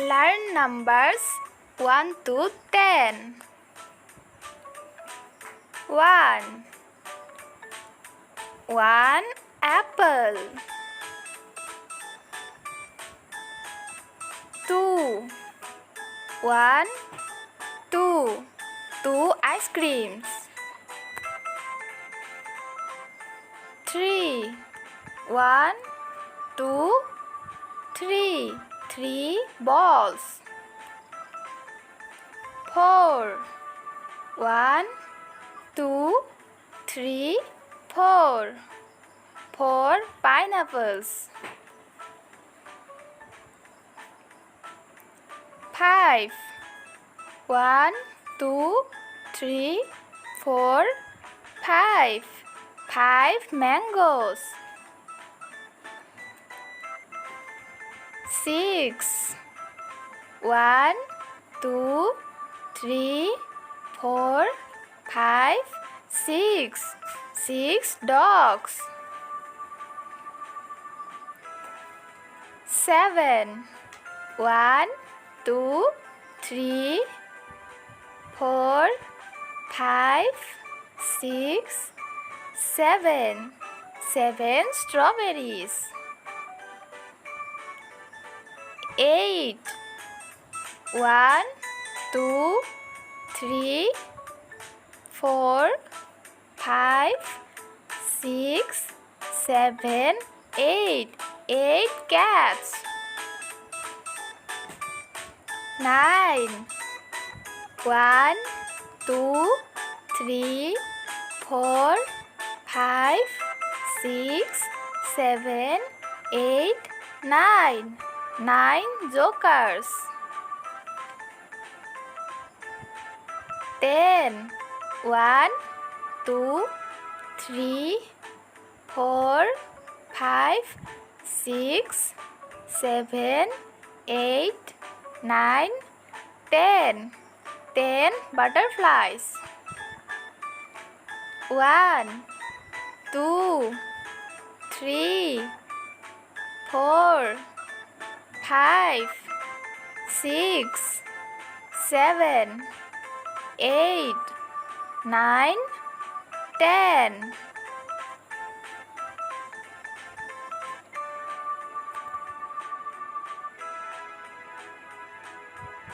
Learn numbers 1 to 10. 1. 1 apple. 2. 1 2 2 ice creams. 3. 1 2 3 3 balls. 4. 1 2 3 4 4 pineapples. 5. 1 2 3 4 5 5 mangoes. 6. 1 2 3 4 5 6 6 dogs. 7. 1 2 3 4 5 6 7 7 strawberries. 8. 1 2 3 4 5 6 7 8 8 cats. 9. 1 2 3 4 5 6 7 8 9 9 jokers. 10. 1 2 3 4 5 6 7 8 9 10 10 butterflies. 1 2 3 4 5 6 7 8 9 10